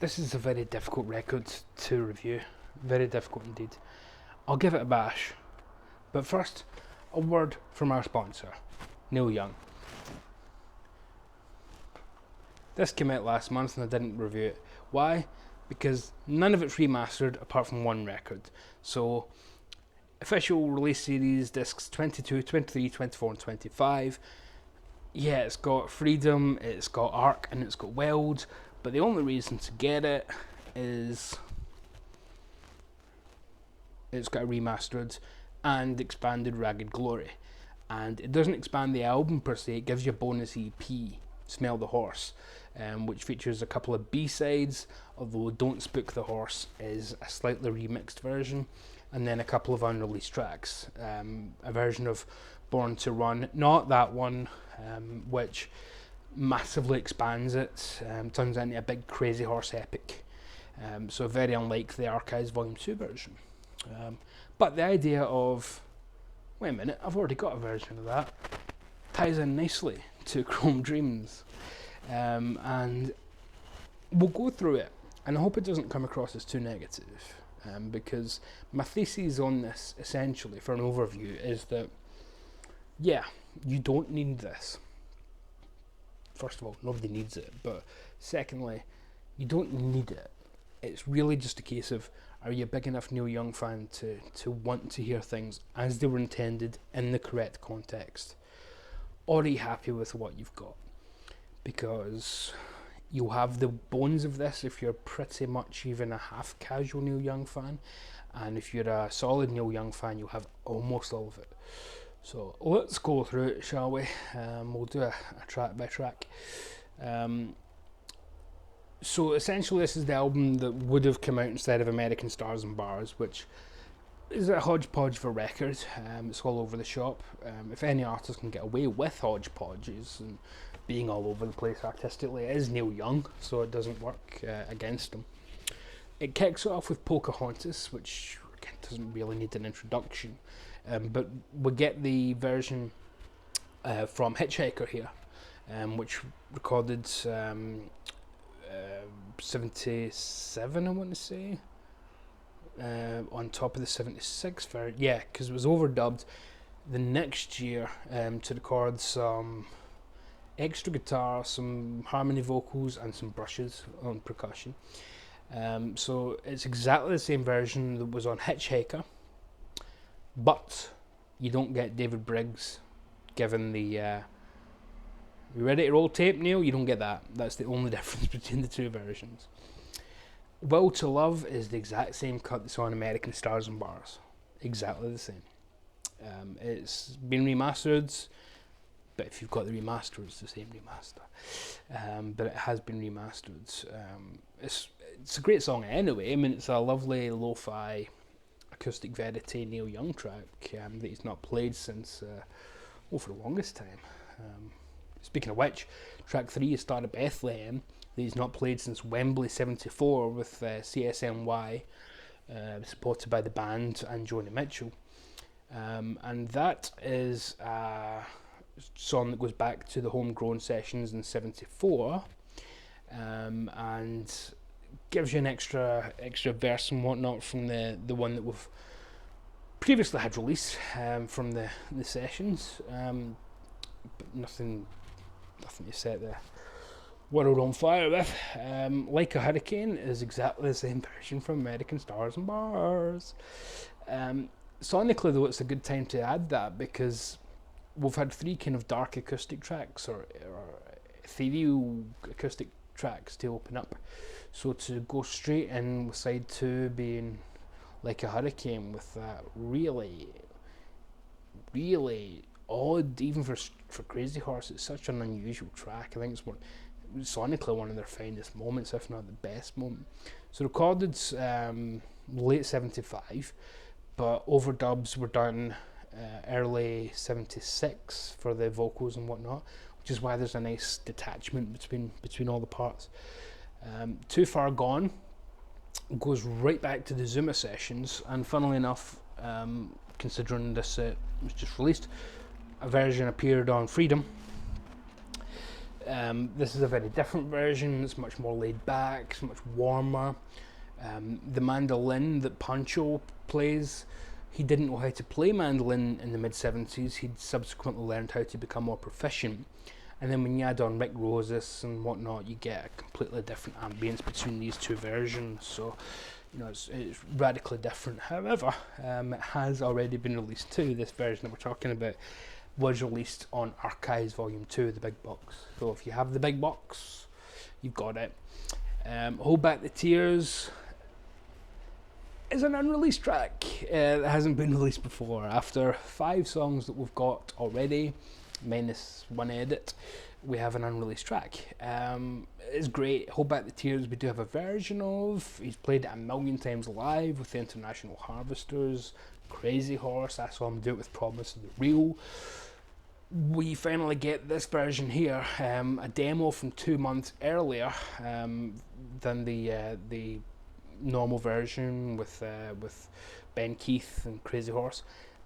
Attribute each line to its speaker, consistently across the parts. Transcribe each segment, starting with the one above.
Speaker 1: This is a very difficult record to review, very difficult indeed. I'll give it a bash, but first, a word from our sponsor, Neil Young. This came out last month and I didn't review it. Why? Because none of it's remastered apart from one record. So, official release series, discs 22, 23, 24 and 25. Yeah, it's got Freedom, it's got Arc and it's got Weld, but the only reason to get it is it's got a remastered and expanded Ragged Glory. And it doesn't expand the album per se, it gives you a bonus EP, Smell the Horse, which features a couple of B-sides, although Don't Spook the Horse is a slightly remixed version, and then a couple of unreleased tracks. A version of Born to Run, not that one, which massively expands it, turns into a big Crazy Horse epic. So very unlike the Archives Volume 2 version. But the idea of, wait a minute, I've already got a version of that, ties in nicely to Chrome Dreams. And we'll go through it, and I hope it doesn't come across as too negative, because my thesis on this, essentially, for an overview, is that, yeah, you don't need this. First of all, nobody needs it, but secondly, you don't need it. It's really just a case of, are you a big enough Neil Young fan to want to hear things as they were intended in the correct context? Or are you happy with what you've got? Because you'll have the bones of this if you're pretty much even a half casual Neil Young fan, and if you're a solid Neil Young fan, you'll have almost all of it. So let's go through it, shall we? We'll do a track by track. So essentially this is the album that would have come out instead of American Stars and Bars, which is a hodgepodge of a record. It's all over the shop. If any artist can get away with hodgepodges and being all over the place artistically, it is Neil Young, so it doesn't work against him. It kicks off with Pocahontas, which again doesn't really need an introduction, but we get the version from Hitchhiker here, which recorded 77, I want to say, on top of the 76 version. Yeah, because it was overdubbed the next year to record some extra guitar, some harmony vocals and some brushes on percussion. So it's exactly the same version that was on Hitchhiker, but you don't get David Briggs given the you ready to roll tape, Neil? You don't get that. That's the only difference between the two versions. Will to Love is the exact same cut that's on American Stars and Bars. Exactly the same. It's been remastered, but if you've got the remaster, it's the same remaster. But it has been remastered. It's a great song anyway. I mean, it's a lovely lo-fi acoustic verite Neil Young track that he's not played since, for the longest time. Speaking of which, track 3 is Star of Bethlehem, that he's not played since Wembley 74 with CSNY, supported by the band and Joni Mitchell. And that is a song that goes back to the Homegrown sessions in 74, and gives you an extra verse and whatnot from the one that we've previously had released from the sessions, but nothing to set the world on fire with. Like a Hurricane is exactly the same version from American Stars and Bars. Sonically though, it's a good time to add that because we've had 3 kind of dark acoustic tracks or ethereal acoustic tracks to open up. So to go straight in with side 2 being Like a Hurricane with that really, really odd, even for Crazy Horse, it's such an unusual track. I think it's sonically one of their finest moments, if not the best moment. So recorded late 75, but overdubs were done early 76 for the vocals and whatnot, which is why there's a nice detachment between all the parts. Too Far Gone goes right back to the Zuma sessions, and funnily enough, considering this was just released, a version appeared on Freedom. This is a very different version. It's much more laid back. It's much warmer. The mandolin that Pancho plays, he didn't know how to play mandolin in the mid-70s. He'd subsequently learned how to become more proficient. And then when you add on Rick Roses and whatnot, you get a completely different ambience between these two versions. So, it's radically different. However, it has already been released too. This version that we're talking about was released on Archives Volume 2, the big box. So if you have the big box, you've got it. Hold Back the Tears is an unreleased track that hasn't been released before. After 5 songs that we've got already, minus one edit, we have an unreleased track. It's great. Hold Back the Tears we do have a version of. He's played it a million times live with the International Harvesters, Crazy Horse. I saw him do it with Promise of the Real. We finally get this version here, a demo from 2 months earlier than the normal version with Ben Keith and Crazy Horse.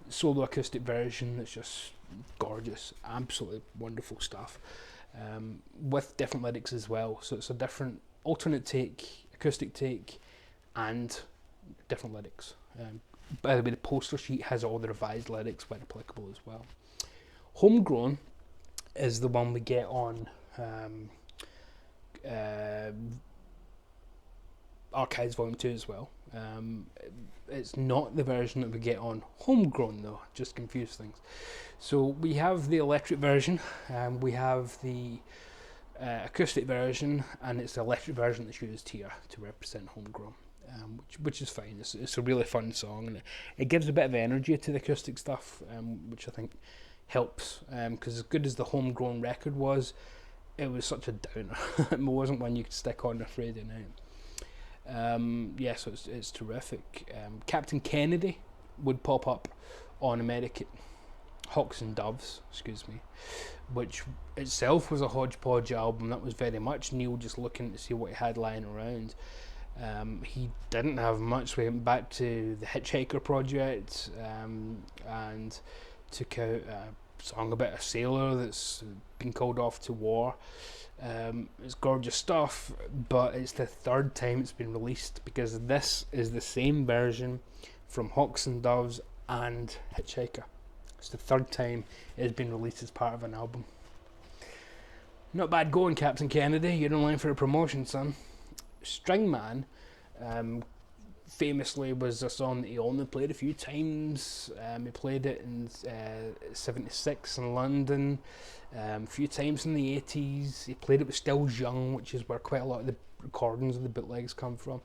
Speaker 1: Solo acoustic version that's just gorgeous, absolutely wonderful stuff, with different lyrics as well. So it's a different alternate take, acoustic take, and different lyrics. By the way, the poster sheet has all the revised lyrics where applicable as well. Homegrown is the one we get on Archives Volume 2 as well. It's not the version that we get on Homegrown though, just confuse things. So we have the electric version, we have the acoustic version, and it's the electric version that's used here to represent Homegrown, which is fine. It's a really fun song, and it gives a bit of energy to the acoustic stuff, which I think helps, because as good as the Homegrown record was, it was such a downer. It wasn't one you could stick on a Friday night. So it's terrific. Captain Kennedy would pop up on American Hawks and Doves, which itself was a hodgepodge album. That was very much Neil just looking to see what he had lying around. He didn't have much. We went back to the Hitchhiker project and took out a song about a sailor that's been called off to war. It's gorgeous stuff, but it's the 3rd time it's been released, because this is the same version from Hawks and Doves and Hitchhiker. It's the 3rd time it has been released as part of an album. Not bad going, Captain Kennedy. You're in line for a promotion, son. Stringman famously was a song that he only played a few times. He played it in '76 in London, a few times in the 80s. He played it with Stills Young, which is where quite a lot of the recordings of the bootlegs come from,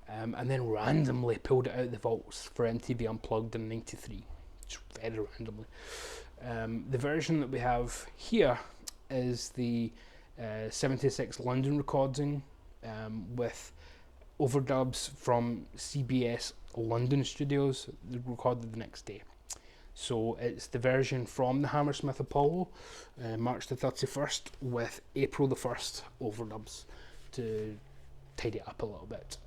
Speaker 1: and then randomly pulled it out of the vaults for MTV Unplugged in '93, just very randomly. The version that we have here is the '76 London recording, with overdubs from CBS London studios recorded the next day. So it's the version from the Hammersmith Apollo, March the 31st, with April the 1st overdubs to tidy it up a little bit.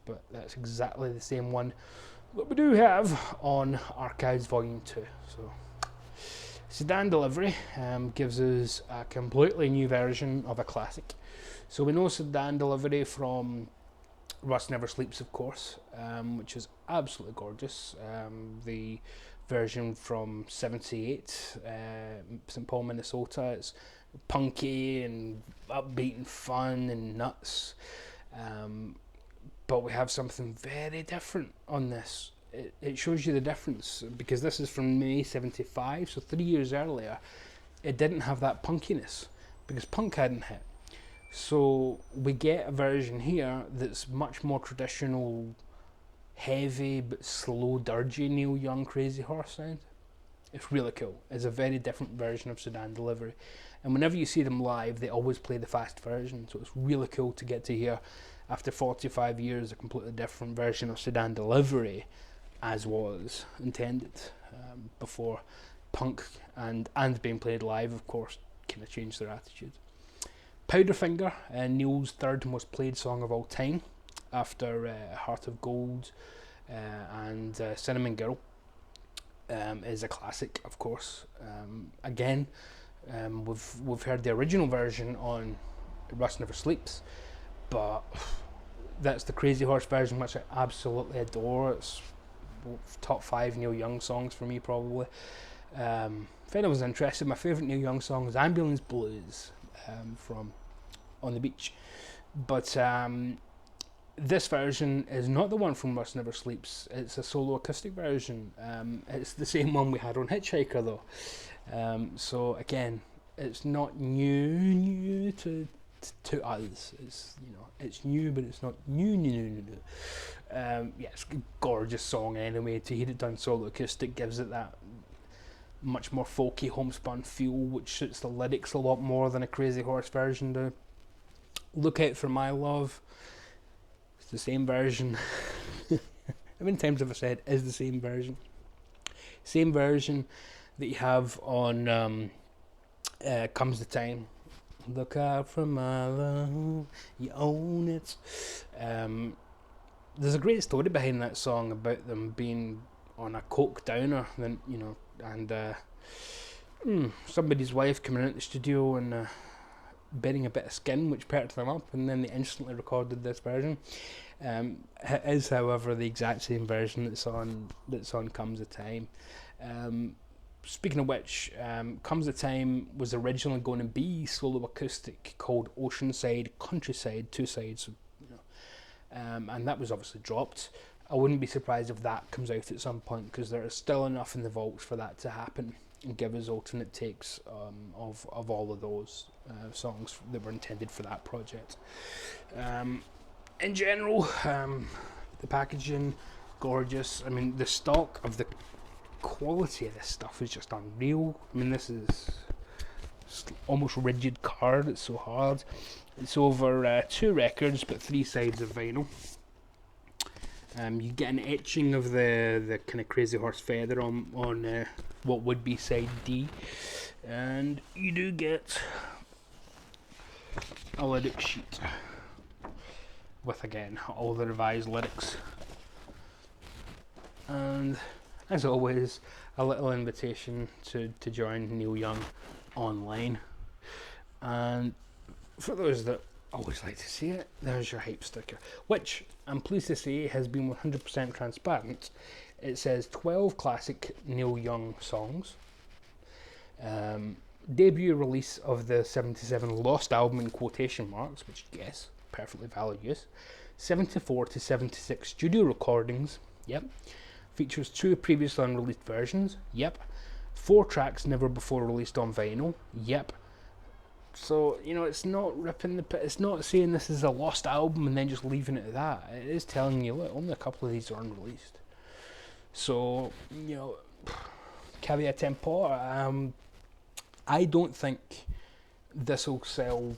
Speaker 1: But that's exactly the same one that we do have on Archives Volume 2. So Sedan Delivery gives us a completely new version of a classic. So we know Sedan Delivery from Rust Never Sleeps, of course, which is absolutely gorgeous. The version from '78, St. Paul, Minnesota, it's punky and upbeat and fun and nuts. But we have something very different on this. It shows you the difference, because this is from May '75, so 3 years earlier. It didn't have that punkiness, because punk hadn't hit. So we get a version here that's much more traditional, heavy but slow, dirgy Neil Young Crazy Horse sound. It's really cool. It's a very different version of Sedan Delivery, and whenever you see them live, they always play the fast version. So it's really cool to get to hear, after 45 years, a completely different version of Sedan Delivery, as was intended, before punk and being played live, of course, kind of changed their attitude. Powderfinger, Neil's 3rd most played song of all time, after Heart of Gold and Cinnamon Girl, is a classic, of course. Again, We've heard the original version on Rust Never Sleeps, but that's the Crazy Horse version, which I absolutely adore. It's top 5 Neil Young songs for me, probably. If anyone's interested, my favourite Neil Young song is Ambulance Blues, from On the Beach. But this version is not the one from Rust Never Sleeps. It's a solo acoustic version. It's the same one we had on Hitchhiker, though. So again, it's not new to us. It's, you know, it's new, but it's not new. Yeah, it's a gorgeous song anyway. To hear it done solo acoustic gives it that much more folky homespun feel, which suits the lyrics a lot more than a Crazy Horse version do. Look Out for My Love. It's the same version. How many times have I said is the same version? Same version that you have on Comes the Time. Look out for my love, you own it. There's a great story behind that song about them being on a coke downer, then, you know, and somebody's wife coming into the studio and bearing a bit of skin, which perked them up, and then they instantly recorded this version. It is, however, the exact same version that's on Comes a Time. Speaking of which, Comes a Time was originally going to be solo acoustic, called Oceanside Countryside, 2 sides, you know, and that was obviously dropped. I wouldn't be surprised if that comes out at some point, because there is still enough in the vaults for that to happen and give us alternate takes of all of those songs that were intended for that project. In general, the packaging, gorgeous. I mean, the stock of the quality of this stuff is just unreal. I mean, this is almost rigid card. It's so hard. It's over 2 records, but 3 sides of vinyl. You get an etching of the kind of Crazy Horse feather on what would be side D, and you do get a lyric sheet with, again, all the revised lyrics, and as always, a little invitation to join Neil Young online. And for those that always like to see it, there's your hype sticker, which I'm pleased to say has been 100% transparent. It says 12 classic Neil Young songs. Debut release of the 77 lost album in quotation marks, which, yes, perfectly valid use. 74 to 76 studio recordings, yep. Features 2 previously unreleased versions, yep. 4 tracks never before released on vinyl, yep. So, you know, it's not ripping the pit. It's not saying this is a lost album and then just leaving it at that. It is telling you, look, only a couple of these are unreleased. So, you know, caveat tempora. I don't think this will sell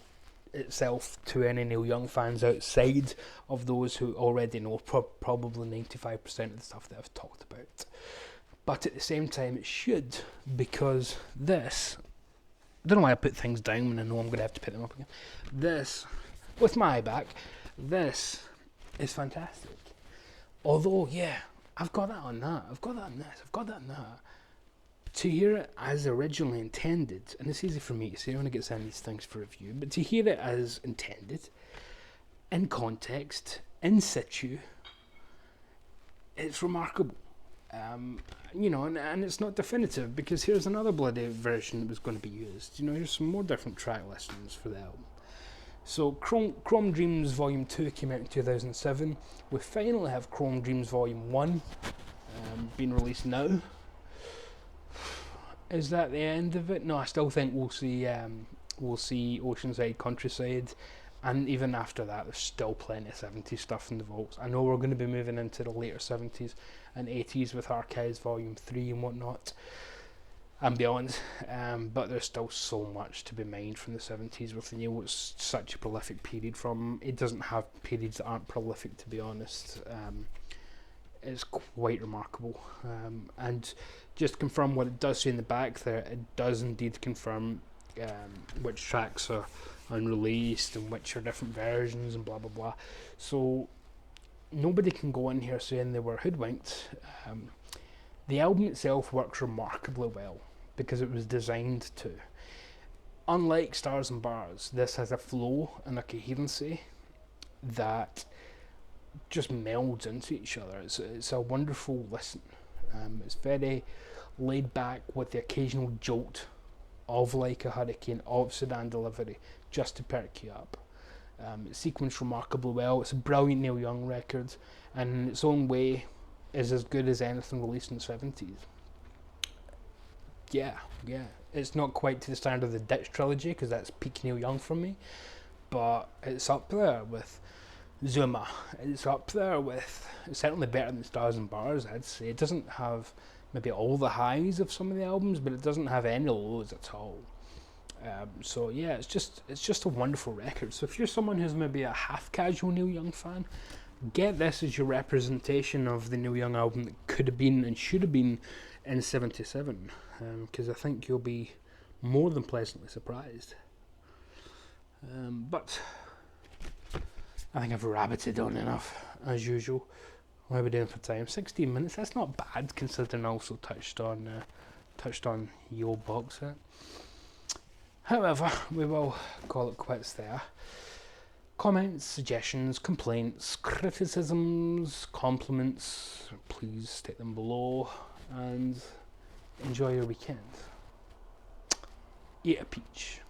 Speaker 1: itself to any Neil Young fans outside of those who already know probably 95% of the stuff that I've talked about. But at the same time, it should, because this... I don't know why I put things down when I know I'm going to have to put them up again. This, with my back, this is fantastic. Although, yeah, I've got that on that, I've got that on this, I've got that on that. To hear it as originally intended, and it's easy for me to say when I get sent these things for review, but to hear it as intended, in context, in situ, it's remarkable. You know, and it's not definitive, because here's another bloody version that was going to be used. You know, here's some more different track listings for the album. So Chrome Dreams Volume 2 came out in 2007. We finally have Chrome Dreams Volume 1 being released now. Is that the end of it? No, I still think we'll see Oceanside Countryside, and even after that there's still plenty of 70s stuff in the vaults. I know we're going to be moving into the later 70s and 80s with Archives Volume 3 and whatnot and beyond, but there's still so much to be mined from the 70s with Neil. It's such a prolific period from. It doesn't have periods that aren't prolific, to be honest. It's quite remarkable, and just to confirm what it does say in the back there, it does indeed confirm which tracks are unreleased and which are different versions and blah blah blah. So nobody can go in here saying they were hoodwinked. The album itself works remarkably well because it was designed to. unlike Stars and Bars, this has a flow and a coherency that just melds into each other. It's a wonderful listen. It's very laid back with the occasional jolt of Like a Hurricane, of Sedan Delivery, just to perk you up. It's sequenced remarkably well. It's a brilliant Neil Young record, and in its own way is as good as anything released in the 70s. Yeah. It's not quite to the standard of the Ditch trilogy, because that's peak Neil Young for me, but it's up there with Zuma. It's up there with, it's certainly better than Stars and Bars, I'd say. It doesn't have maybe all the highs of some of the albums, but it doesn't have any lows at all. So yeah, it's just a wonderful record. So if you're someone who's maybe a half casual Neil Young fan, get this as your representation of the Neil Young album that could have been and should have been in '77, because I think you'll be more than pleasantly surprised. But I think I've rabbited on enough, as usual. What are we doing for time? 16 minutes. That's not bad, considering I also touched on Ye Old Box Set. However, we will call it quits there. Comments, suggestions, complaints, criticisms, compliments, please state them below, and enjoy your weekend. Eat a peach.